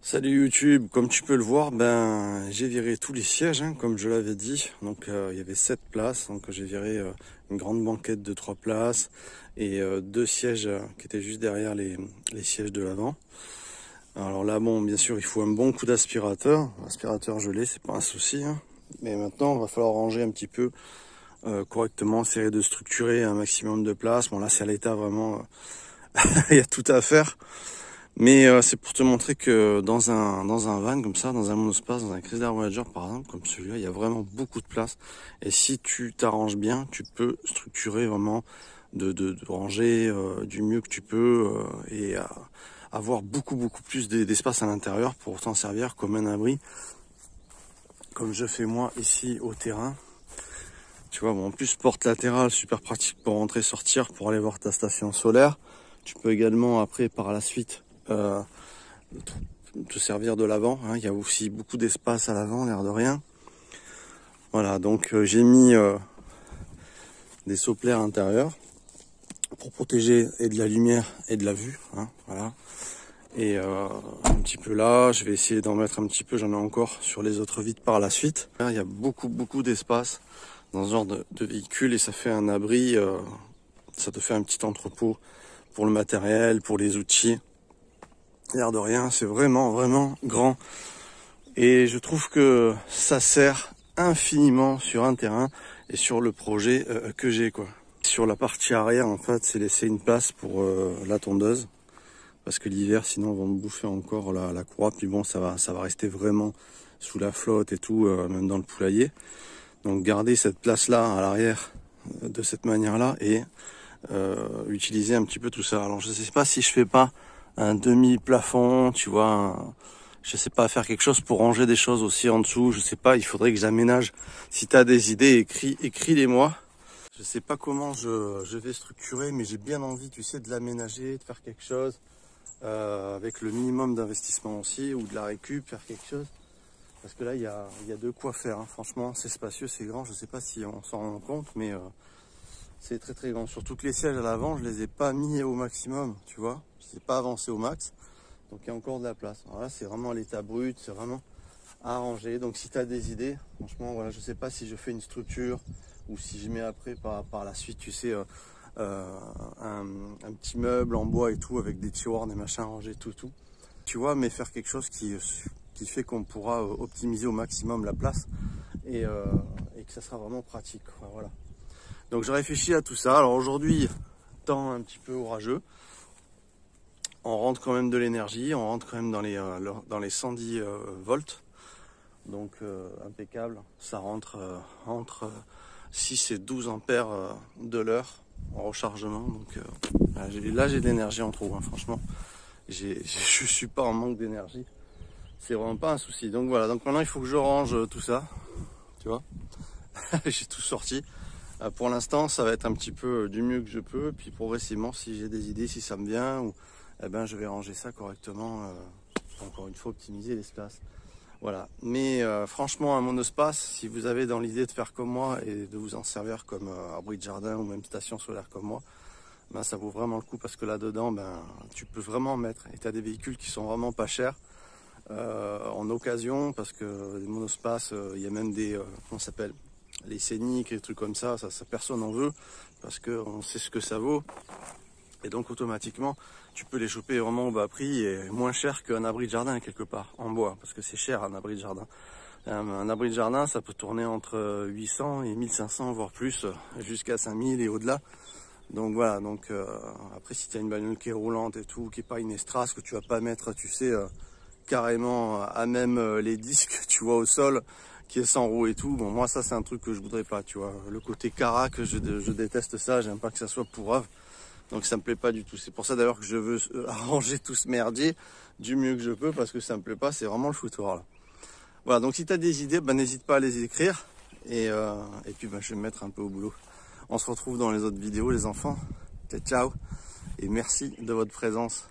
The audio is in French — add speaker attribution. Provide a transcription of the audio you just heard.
Speaker 1: Salut YouTube, comme tu peux le voir, j'ai viré tous les sièges, comme je l'avais dit. Donc il y avait 7 places, donc j'ai viré une grande banquette de 3 places et 2 sièges qui étaient juste derrière les sièges de l'avant. Alors là, bon, bien sûr, il faut un bon coup d'aspirateur. Aspirateur gelé, c'est pas un souci, mais maintenant, il va falloir ranger un petit peu correctement, essayer de structurer un maximum de place. Bon là, c'est à l'état vraiment, il y a tout à faire. Mais c'est pour te montrer que dans un van comme ça, dans un monospace, dans un Chrysler Voyager par exemple, comme celui-là, il y a vraiment beaucoup de place. Et si tu t'arranges bien, tu peux structurer vraiment, de ranger du mieux que tu peux et avoir beaucoup plus d'espace à l'intérieur pour t'en servir comme un abri, comme je fais moi ici au terrain. Tu vois, bon, en plus porte latérale, super pratique pour rentrer, sortir, pour aller voir ta station solaire. Tu peux également après par la suite te servir de l'avant, il y a aussi beaucoup d'espace à l'avant, l'air de rien. Voilà, donc j'ai mis des soplères intérieures pour protéger et de la lumière et de la vue, voilà. Et un petit peu là, je vais essayer d'en mettre un petit peu, j'en ai encore sur les autres vitres par la suite. Là, il y a beaucoup d'espace dans ce genre de véhicule et ça fait un abri, ça te fait un petit entrepôt pour le matériel, pour les outils. L'air de rien, c'est vraiment grand. Et je trouve que ça sert infiniment sur un terrain et sur le projet que j'ai, quoi. Sur la partie arrière, en fait, c'est laisser une place pour la tondeuse. Parce que l'hiver, sinon, on va me bouffer encore la courroie. Puis bon, ça va rester vraiment sous la flotte et tout, même dans le poulailler. Donc garder cette place-là à l'arrière de cette manière-là et utiliser un petit peu tout ça. Alors je sais pas si je fais pas un demi-plafond, tu vois, je sais pas, faire quelque chose pour ranger des choses aussi en dessous, je sais pas, il faudrait que j'aménage. Si tu as des idées, écris-les-moi. Je sais pas comment je vais structurer, mais j'ai bien envie, tu sais, de l'aménager, de faire quelque chose, avec le minimum d'investissement aussi, ou de la récup, faire quelque chose. Parce que là, il y a de quoi faire, franchement, c'est spacieux, c'est grand, je sais pas si on s'en rend compte, mais c'est très grand. Surtout que les sièges à l'avant, je les ai pas mis au maximum, tu vois. Je les ai pas avancé au max. Donc il y a encore de la place. Alors là, c'est vraiment à l'état brut, c'est vraiment arrangé. Donc si tu as des idées, franchement, voilà, je sais pas si je fais une structure ou si je mets après par la suite, tu sais, un petit meuble en bois et tout, avec des tiroirs, des machins rangés, tout. Tu vois, mais faire quelque chose qui fait qu'on pourra optimiser au maximum la place et que ça sera vraiment pratique, quoi, voilà. Donc je réfléchis à tout ça. Alors aujourd'hui, temps un petit peu orageux. On rentre quand même de l'énergie, on rentre quand même dans les 110 volts. Donc impeccable. Ça rentre entre 6 et 12 ampères de l'heure en rechargement. Donc là j'ai de l'énergie en trop, franchement. Je suis pas en manque d'énergie. C'est vraiment pas un souci. Donc voilà, donc maintenant il faut que je range tout ça. Tu vois, j'ai tout sorti. Pour l'instant, ça va être un petit peu du mieux que je peux. Puis progressivement, si j'ai des idées, si ça me vient, je vais ranger ça correctement. Encore une fois, optimiser l'espace. Voilà. Mais franchement, un monospace, si vous avez dans l'idée de faire comme moi et de vous en servir comme abri de jardin ou même station solaire comme moi, ça vaut vraiment le coup parce que là-dedans, tu peux vraiment mettre. Et tu as des véhicules qui sont vraiment pas chers en occasion parce que les monospaces, il y a même des, comment ça s'appelle, les scéniques et des trucs comme ça personne n'en veut parce qu'on sait ce que ça vaut et donc automatiquement tu peux les choper vraiment au bas prix et moins cher qu'un abri de jardin quelque part en bois parce que c'est cher un abri de jardin. Un abri de jardin ça peut tourner entre 800 et 1500 voire plus jusqu'à 5000 et au-delà. Donc voilà, donc après si tu as une bagnole qui est roulante et tout, qui est pas une Extras, que tu vas pas mettre, tu sais, carrément à même les disques, tu vois, au sol, qui est sans roue et tout. Bon, moi ça c'est un truc que je voudrais pas, tu vois. Le côté carac, je déteste ça, j'aime pas que ça soit pourrave. Donc ça me plaît pas du tout. C'est pour ça d'ailleurs que je veux arranger tout ce merdier du mieux que je peux parce que ça me plaît pas, c'est vraiment le foutoir là. Voilà, donc si tu as des idées, n'hésite pas à les écrire et puis je vais me mettre un peu au boulot. On se retrouve dans les autres vidéos les enfants. Ciao et merci de votre présence.